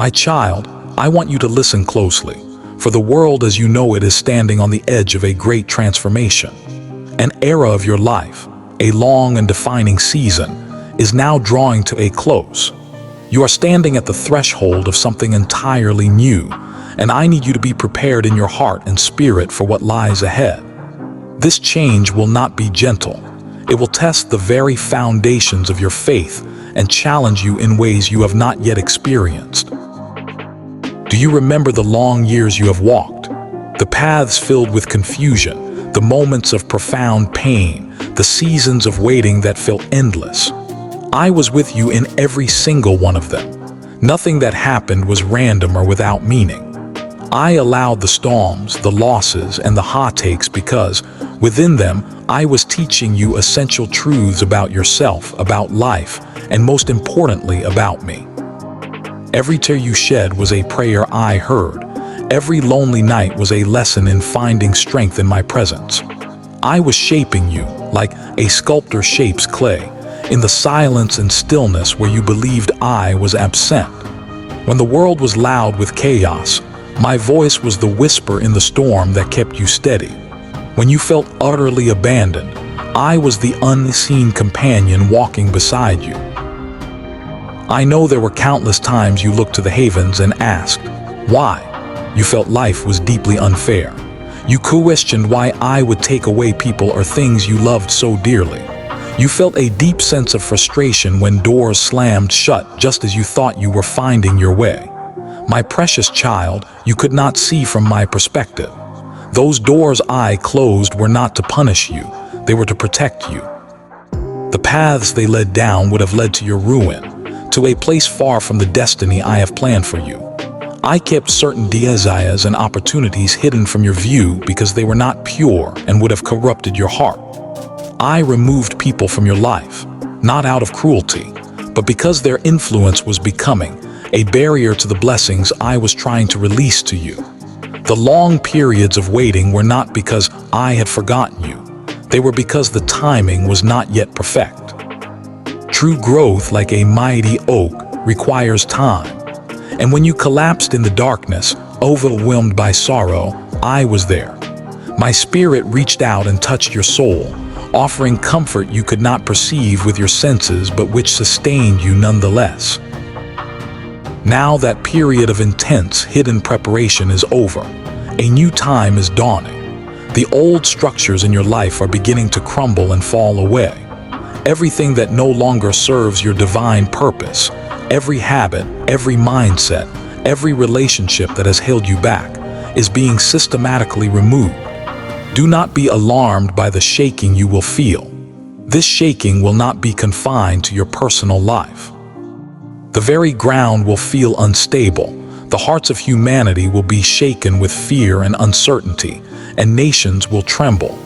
My child, I want you to listen closely, for the world as you know it is standing on the edge of a great transformation. An era of your life, a long and defining season, is now drawing to a close. You are standing at the threshold of something entirely new, and I need you to be prepared in your heart and spirit for what lies ahead. This change will not be gentle. It will test the very foundations of your faith and challenge you in ways you have not yet experienced. Do you remember the long years you have walked? The paths filled with confusion, the moments of profound pain, the seasons of waiting that felt endless. I was with you in every single one of them. Nothing that happened was random or without meaning. I allowed the storms, the losses, and the heartaches because, within them, I was teaching you essential truths about yourself, about life, and most importantly, about me. Every tear you shed was a prayer I heard. Every lonely night was a lesson in finding strength in my presence. I was shaping you, like a sculptor shapes clay, in the silence and stillness where you believed I was absent. When the world was loud with chaos, my voice was the whisper in the storm that kept you steady. When you felt utterly abandoned, I was the unseen companion walking beside you. I know there were countless times you looked to the havens and asked, why? You felt life was deeply unfair. You questioned why I would take away people or things you loved so dearly. You felt a deep sense of frustration when doors slammed shut just as you thought you were finding your way. My precious child, you could not see from my perspective. Those doors I closed were not to punish you, they were to protect you. The paths they led down would have led to your ruin, to a place far from the destiny I have planned for you. I kept certain desires and opportunities hidden from your view because they were not pure and would have corrupted your heart. I removed people from your life, not out of cruelty, but because their influence was becoming a barrier to the blessings I was trying to release to you. The long periods of waiting were not because I had forgotten you. They were because the timing was not yet perfect. True growth, like a mighty oak, requires time. And when you collapsed in the darkness, overwhelmed by sorrow, I was there. My spirit reached out and touched your soul, offering comfort you could not perceive with your senses but which sustained you nonetheless. Now that period of intense, hidden preparation is over. A new time is dawning. The old structures in your life are beginning to crumble and fall away. Everything that no longer serves your divine purpose, every habit, every mindset, every relationship that has held you back, is being systematically removed. Do not be alarmed by the shaking you will feel. This shaking will not be confined to your personal life. The very ground will feel unstable. The hearts of humanity will be shaken with fear and uncertainty, and nations will tremble.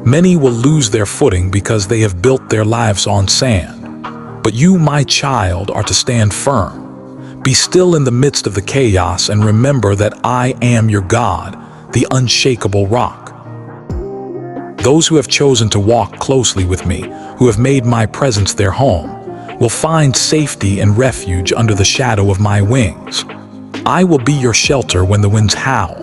Many will lose their footing because they have built their lives on sand. But you, my child, are to stand firm. Be still in the midst of the chaos and remember that I am your God, the unshakable rock. Those who have chosen to walk closely with me, who have made my presence their home, will find safety and refuge under the shadow of my wings. I will be your shelter when the winds howl.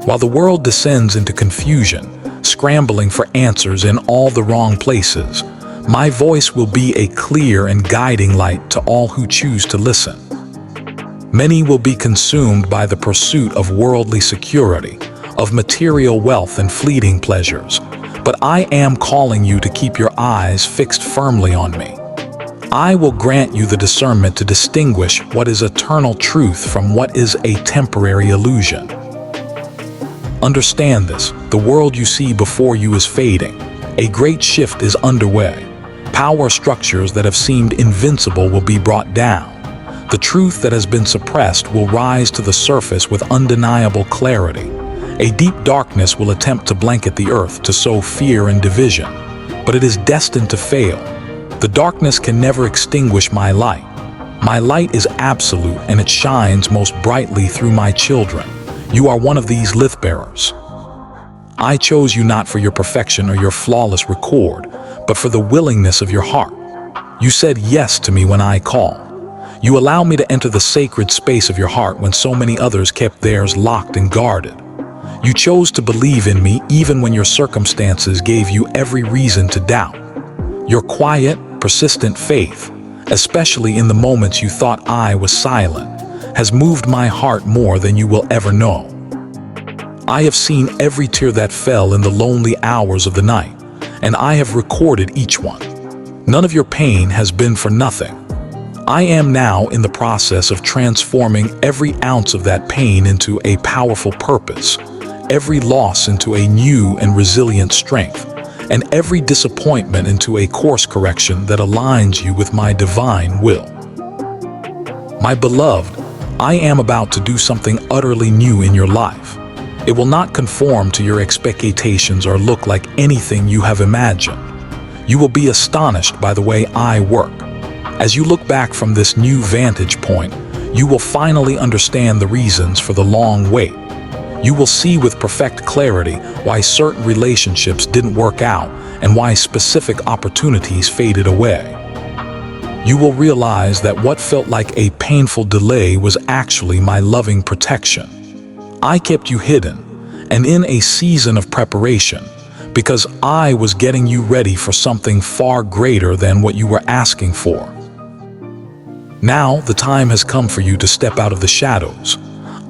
While the world descends into confusion, scrambling for answers in all the wrong places, my voice will be a clear and guiding light to all who choose to listen. Many will be consumed by the pursuit of worldly security, of material wealth and fleeting pleasures, but I am calling you to keep your eyes fixed firmly on me. I will grant you the discernment to distinguish what is eternal truth from what is a temporary illusion. Understand this, the world you see before you is fading. A great shift is underway. Power structures that have seemed invincible will be brought down. The truth that has been suppressed will rise to the surface with undeniable clarity. A deep darkness will attempt to blanket the earth to sow fear and division, but it is destined to fail. The darkness can never extinguish my light. My light is absolute and it shines most brightly through my children. You are one of these light bearers. I chose you not for your perfection or your flawless record, but for the willingness of your heart. You said yes to me when I called. You allow me to enter the sacred space of your heart when so many others kept theirs locked and guarded. You chose to believe in me even when your circumstances gave you every reason to doubt. Your quiet, persistent faith, especially in the moments you thought I was silent, has moved my heart more than you will ever know. I have seen every tear that fell in the lonely hours of the night, and I have recorded each one. None of your pain has been for nothing. I am now in the process of transforming every ounce of that pain into a powerful purpose, every loss into a new and resilient strength, and every disappointment into a course correction that aligns you with my divine will. My beloved, I am about to do something utterly new in your life. It will not conform to your expectations or look like anything you have imagined. You will be astonished by the way I work. As you look back from this new vantage point, you will finally understand the reasons for the long wait. You will see with perfect clarity why certain relationships didn't work out and why specific opportunities faded away. You will realize that what felt like a painful delay was actually my loving protection. I kept you hidden and in a season of preparation because I was getting you ready for something far greater than what you were asking for. Now the time has come for you to step out of the shadows.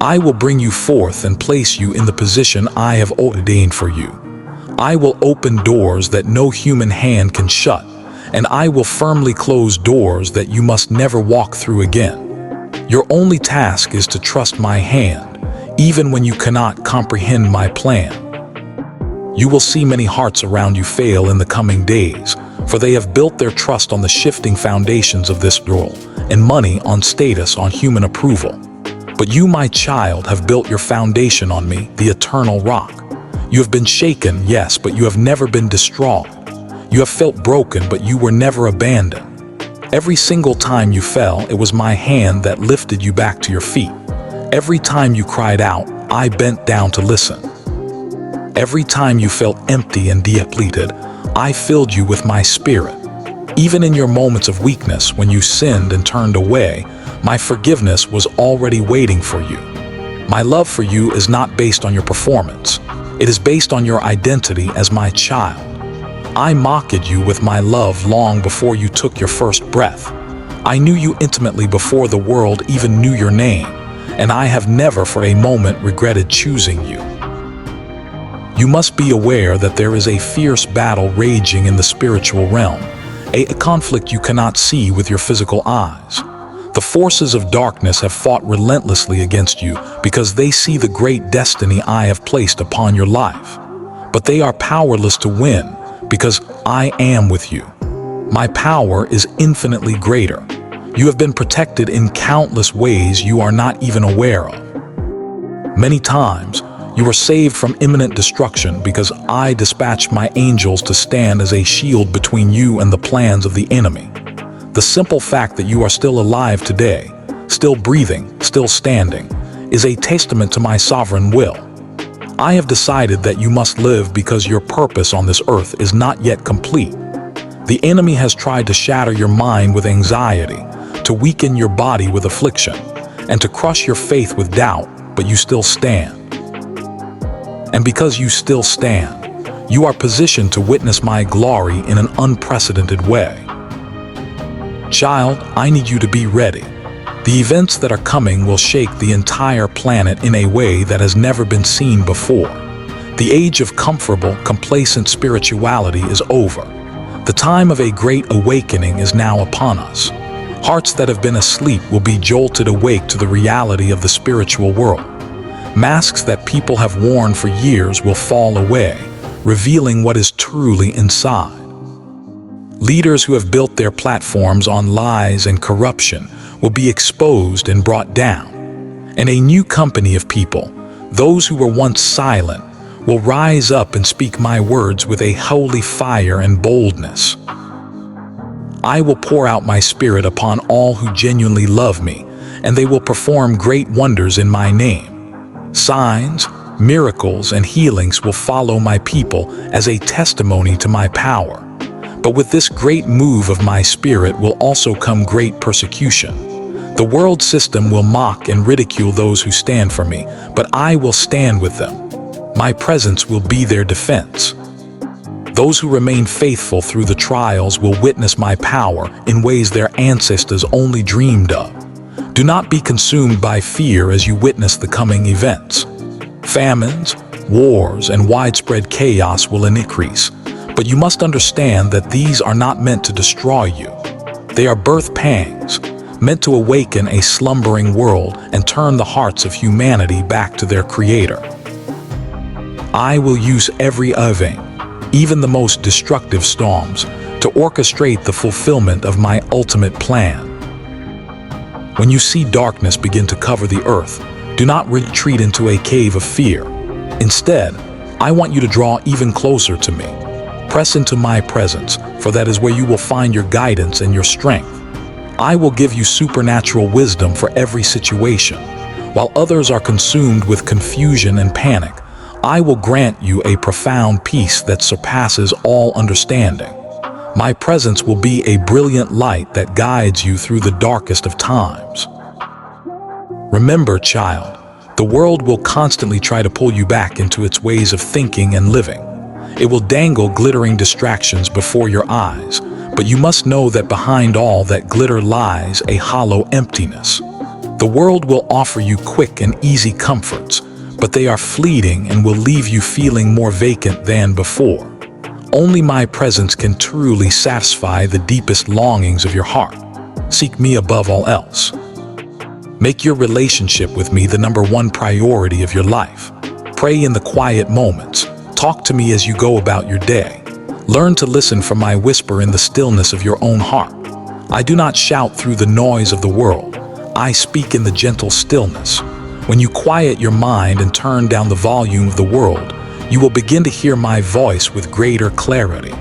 I will bring you forth and place you in the position I have ordained for you. I will open doors that no human hand can shut, and I will firmly close doors that you must never walk through again. Your only task is to trust my hand, even when you cannot comprehend my plan. You will see many hearts around you fail in the coming days, for they have built their trust on the shifting foundations of this world, and money on status, on human approval. But you, my child, have built your foundation on me, the eternal rock. You have been shaken, yes, but you have never been distraught. You have felt broken, but you were never abandoned. Every single time you fell, it was my hand that lifted you back to your feet. Every time you cried out, I bent down to listen. Every time you felt empty and depleted, I filled you with my spirit. Even in your moments of weakness, when you sinned and turned away, my forgiveness was already waiting for you. My love for you is not based on your performance. It is based on your identity as my child. I mocked you with my love long before you took your first breath. I knew you intimately before the world even knew your name, and I have never for a moment regretted choosing you. You must be aware that there is a fierce battle raging in the spiritual realm, a conflict you cannot see with your physical eyes. The forces of darkness have fought relentlessly against you because they see the great destiny I have placed upon your life. But they are powerless to win because I am with you. My power is infinitely greater. You have been protected in countless ways you are not even aware of. Many times, you were saved from imminent destruction because I dispatched my angels to stand as a shield between you and the plans of the enemy. The simple fact that you are still alive today, still breathing, still standing, is a testament to my sovereign will. I have decided that you must live because your purpose on this earth is not yet complete. The enemy has tried to shatter your mind with anxiety, to weaken your body with affliction, and to crush your faith with doubt, but you still stand. And because you still stand, you are positioned to witness my glory in an unprecedented way. Child, I need you to be ready. The events that are coming will shake the entire planet in a way that has never been seen before. The age of comfortable, complacent spirituality is over. The time of a great awakening is now upon us. Hearts that have been asleep will be jolted awake to the reality of the spiritual world. Masks that people have worn for years will fall away, revealing what is truly inside. Leaders who have built their platforms on lies and corruption will be exposed and brought down. And a new company of people, those who were once silent, will rise up and speak my words with a holy fire and boldness. I will pour out my spirit upon all who genuinely love me, and they will perform great wonders in my name. Signs, miracles, and healings will follow my people as a testimony to my power. But with this great move of my spirit will also come great persecution. The world system will mock and ridicule those who stand for me, but I will stand with them. My presence will be their defense. Those who remain faithful through the trials will witness my power in ways their ancestors only dreamed of. Do not be consumed by fear as you witness the coming events. Famines, wars, and widespread chaos will increase, but you must understand that these are not meant to destroy you. They are birth pangs, meant to awaken a slumbering world and turn the hearts of humanity back to their Creator. I will use every event, even the most destructive storms, to orchestrate the fulfillment of my ultimate plan. When you see darkness begin to cover the earth, do not retreat into a cave of fear. Instead, I want you to draw even closer to me. Press into my presence, for that is where you will find your guidance and your strength. I will give you supernatural wisdom for every situation. While others are consumed with confusion and panic, I will grant you a profound peace that surpasses all understanding. My presence will be a brilliant light that guides you through the darkest of times. Remember, child, the world will constantly try to pull you back into its ways of thinking and living. It will dangle glittering distractions before your eyes, but you must know that behind all that glitter lies a hollow emptiness. The world will offer you quick and easy comforts, but they are fleeting and will leave you feeling more vacant than before. Only my presence can truly satisfy the deepest longings of your heart. Seek me above all else. Make your relationship with me the #1 priority of your life. Pray in the quiet moments. Talk to me as you go about your day. Learn to listen for my whisper in the stillness of your own heart. I do not shout through the noise of the world. I speak in the gentle stillness. When you quiet your mind and turn down the volume of the world, you will begin to hear my voice with greater clarity.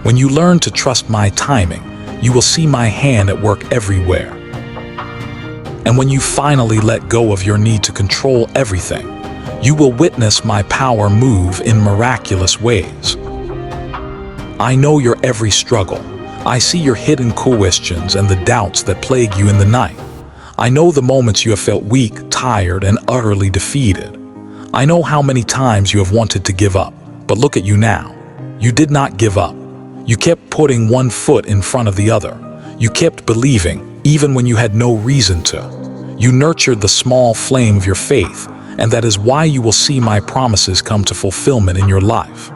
When you learn to trust my timing, you will see my hand at work everywhere. And when you finally let go of your need to control everything, you will witness my power move in miraculous ways. I know your every struggle. I see your hidden questions and the doubts that plague you in the night. I know the moments you have felt weak, tired, and utterly defeated. I know how many times you have wanted to give up, but look at you now. You did not give up. You kept putting one foot in front of the other. You kept believing, even when you had no reason to. You nurtured the small flame of your faith, and that is why you will see my promises come to fulfillment in your life.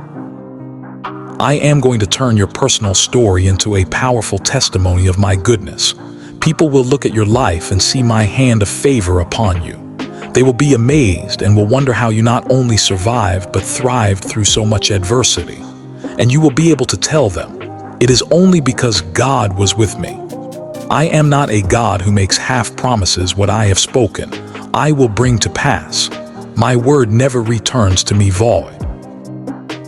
I am going to turn your personal story into a powerful testimony of my goodness. People will look at your life and see my hand of favor upon you. They will be amazed and will wonder how you not only survived but thrived through so much adversity. And you will be able to tell them, it is only because God was with me. I am not a God who makes half promises. What I have spoken, I will bring to pass. My word never returns to me void.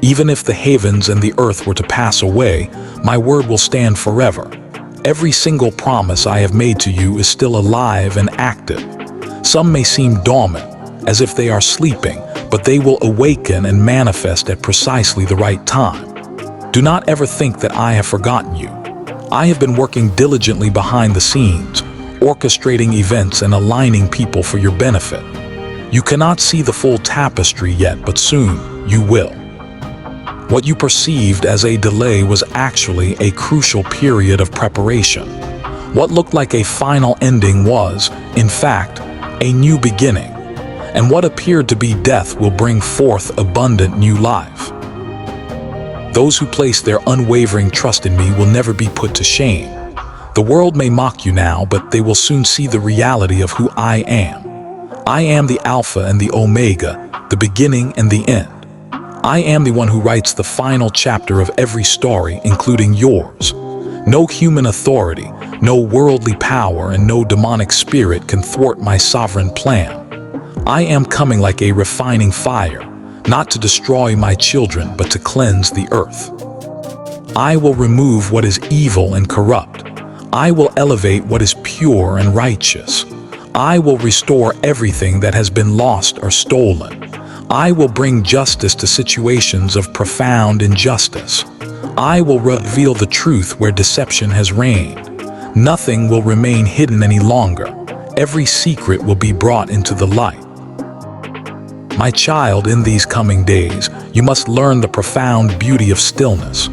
Even if the heavens and the earth were to pass away, my word will stand forever. Every single promise I have made to you is still alive and active. Some may seem dormant, as if they are sleeping, but they will awaken and manifest at precisely the right time. Do not ever think that I have forgotten you. I have been working diligently behind the scenes, orchestrating events and aligning people for your benefit. You cannot see the full tapestry yet, but soon you will. What you perceived as a delay was actually a crucial period of preparation. What looked like a final ending was, in fact, a new beginning. And what appeared to be death will bring forth abundant new life. Those who place their unwavering trust in me will never be put to shame. The world may mock you now, but they will soon see the reality of who I am. I am the Alpha and the Omega, the beginning and the end. I am the one who writes the final chapter of every story, including yours. No human authority, no worldly power, and no demonic spirit can thwart my sovereign plan. I am coming like a refining fire, not to destroy my children, but to cleanse the earth. I will remove what is evil and corrupt. I will elevate what is pure and righteous. I will restore everything that has been lost or stolen. I will bring justice to situations of profound injustice. I will reveal the truth where deception has reigned. Nothing will remain hidden any longer. every secret will be brought into the light. My child, in these coming days, you must learn the profound beauty of stillness.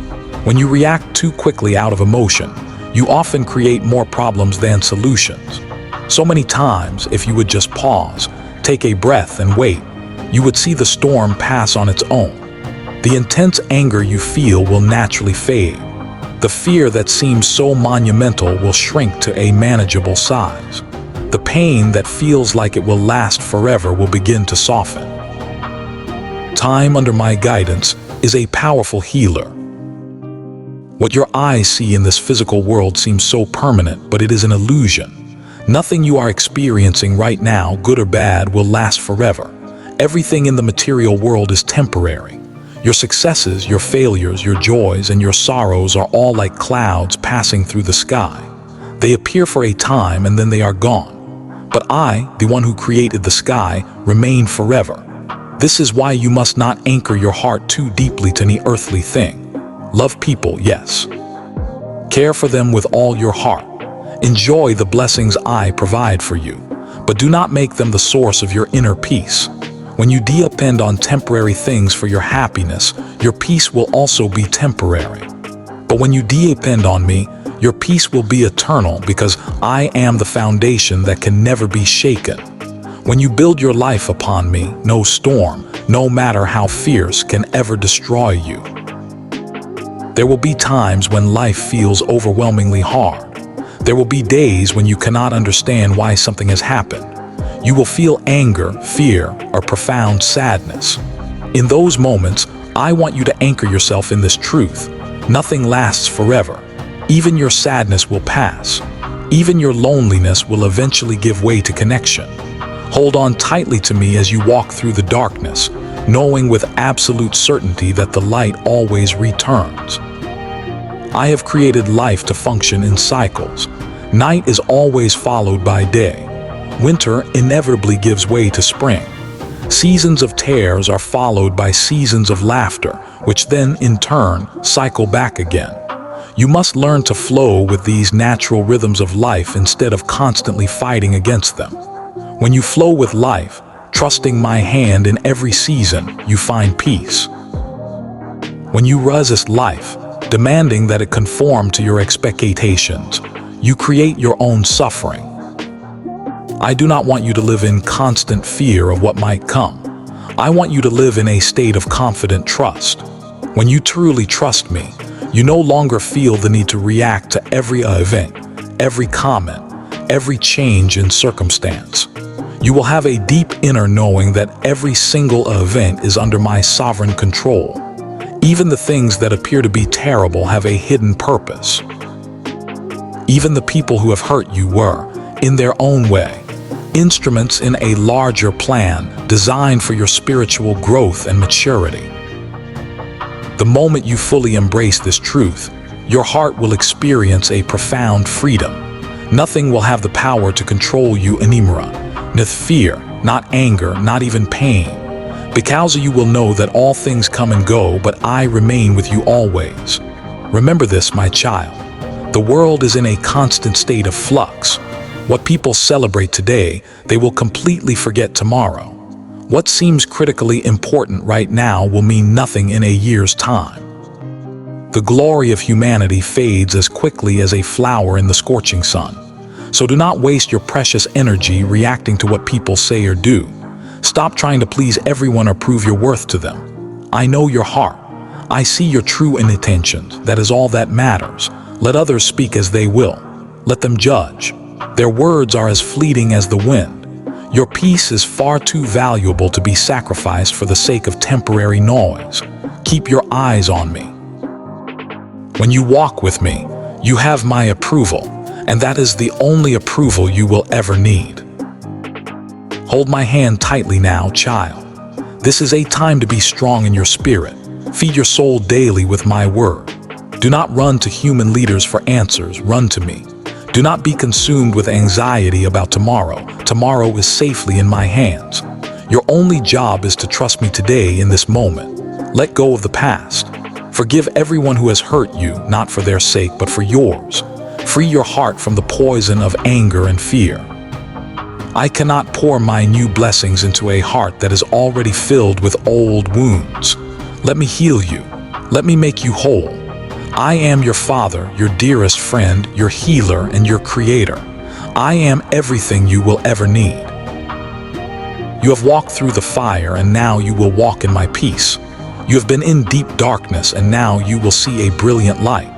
When you react too quickly out of emotion, you often create more problems than solutions. So many times, if you would just pause, take a breath and wait, you would see the storm pass on its own. The intense anger you feel will naturally fade. The fear that seems so monumental will shrink to a manageable size. The pain that feels like it will last forever will begin to soften. Time under my guidance is a powerful healer. What your eyes see in this physical world seems so permanent, but it is an illusion. Nothing you are experiencing right now, good or bad, will last forever. Everything in the material world is temporary. Your successes, your failures, your joys, and your sorrows are all like clouds passing through the sky. They appear for a time and then they are gone. But I, the one who created the sky, remain forever. This is why you must not anchor your heart too deeply to any earthly thing. Love people, yes. Care for them with all your heart. Enjoy the blessings I provide for you, but do not make them the source of your inner peace. When you depend on temporary things for your happiness, your peace will also be temporary. But when you depend on me, your peace will be eternal, because I am the foundation that can never be shaken. When you build your life upon me, no storm, no matter how fierce, can ever destroy you. There will be times when life feels overwhelmingly hard. There will be days when you cannot understand why something has happened. You will feel anger, fear, or profound sadness. In those moments, I want you to anchor yourself in this truth. Nothing lasts forever. Even your sadness will pass. Even your loneliness will eventually give way to connection. Hold on tightly to me as you walk through the darkness, knowing with absolute certainty that the light always returns. I have created life to function in cycles. Night is always followed by day. Winter inevitably gives way to spring. Seasons of tears are followed by seasons of laughter, which then, in turn, cycle back again. You must learn to flow with these natural rhythms of life instead of constantly fighting against them. When you flow with life, trusting my hand in every season, you find peace. When you resist life, demanding that it conform to your expectations, you create your own suffering. I do not want you to live in constant fear of what might come. I want you to live in a state of confident trust. When you truly trust me, you no longer feel the need to react to every event, every comment, every change in circumstance. You will have a deep inner knowing that every single event is under my sovereign control. Even the things that appear to be terrible have a hidden purpose. Even the people who have hurt you were, in their own way, instruments in a larger plan designed for your spiritual growth and maturity. The moment you fully embrace this truth, your heart will experience a profound freedom. Nothing will have the power to control you anymore. Not fear, not anger, not even pain. Because you will know that all things come and go, but I remain with you always. Remember this, my child. The world is in a constant state of flux. What people celebrate today, they will completely forget tomorrow. What seems critically important right now will mean nothing in a year's time. The glory of humanity fades as quickly as a flower in the scorching sun. So do not waste your precious energy reacting to what people say or do. Stop trying to please everyone or prove your worth to them. I know your heart. I see your true intentions. That is all that matters. Let others speak as they will. Let them judge. Their words are as fleeting as the wind. Your peace is far too valuable to be sacrificed for the sake of temporary noise. Keep your eyes on me. When you walk with me, you have my approval, and that is the only approval you will ever need. Hold my hand tightly now, child. This is a time to be strong in your spirit. Feed your soul daily with my word. Do not run to human leaders for answers. Run to me. Do not be consumed with anxiety about tomorrow. Tomorrow is safely in my hands. Your only job is to trust me today in this moment. Let go of the past. Forgive everyone who has hurt you, not for their sake, but for yours. Free your heart from the poison of anger and fear. I cannot pour my new blessings into a heart that is already filled with old wounds. Let me heal you. Let me make you whole. I am your Father, your dearest friend, your healer, and your creator. I am everything you will ever need. You have walked through the fire, and now you will walk in my peace. You have been in deep darkness, and now you will see a brilliant light.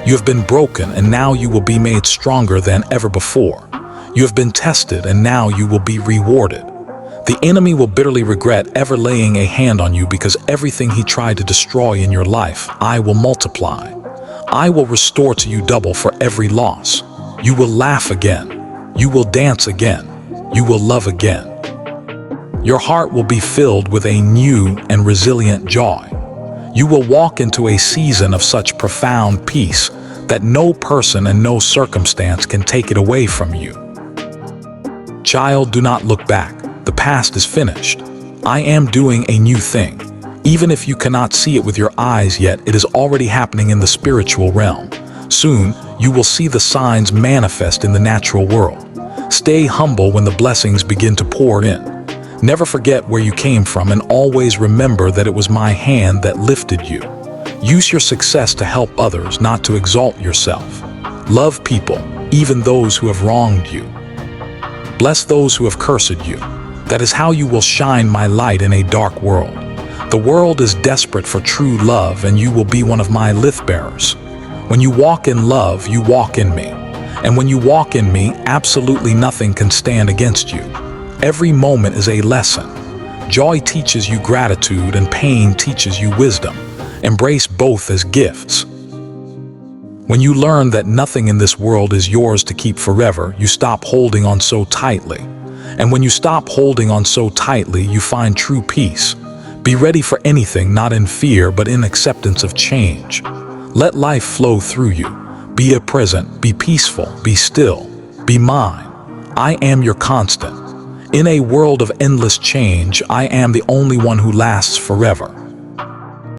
You have been broken, and now you will be made stronger than ever before. You have been tested, and now you will be rewarded. The enemy will bitterly regret ever laying a hand on you, because everything he tried to destroy in your life, I will multiply. I will restore to you double for every loss. You will laugh again. You will dance again. You will love again. Your heart will be filled with a new and resilient joy. You will walk into a season of such profound peace that no person and no circumstance can take it away from you. Child, do not look back. The past is finished. I am doing a new thing. Even if you cannot see it with your eyes yet, it is already happening in the spiritual realm. Soon, you will see the signs manifest in the natural world. Stay humble when the blessings begin to pour in. Never forget where you came from, and always remember that it was my hand that lifted you. Use your success to help others, not to exalt yourself. Love people, even those who have wronged you. Bless those who have cursed you. That is how you will shine my light in a dark world. The world is desperate for true love, and you will be one of my light bearers. When you walk in love, you walk in me. And when you walk in me, absolutely nothing can stand against you. Every moment is a lesson. Joy teaches you gratitude, and pain teaches you wisdom. Embrace both as gifts. When you learn that nothing in this world is yours to keep forever, you stop holding on so tightly. And when you stop holding on so tightly, you find true peace. Be ready for anything, not in fear, but in acceptance of change. Let life flow through you. Be a present, be peaceful, be still, be mine. I am your constant. In a world of endless change, I am the only one who lasts forever.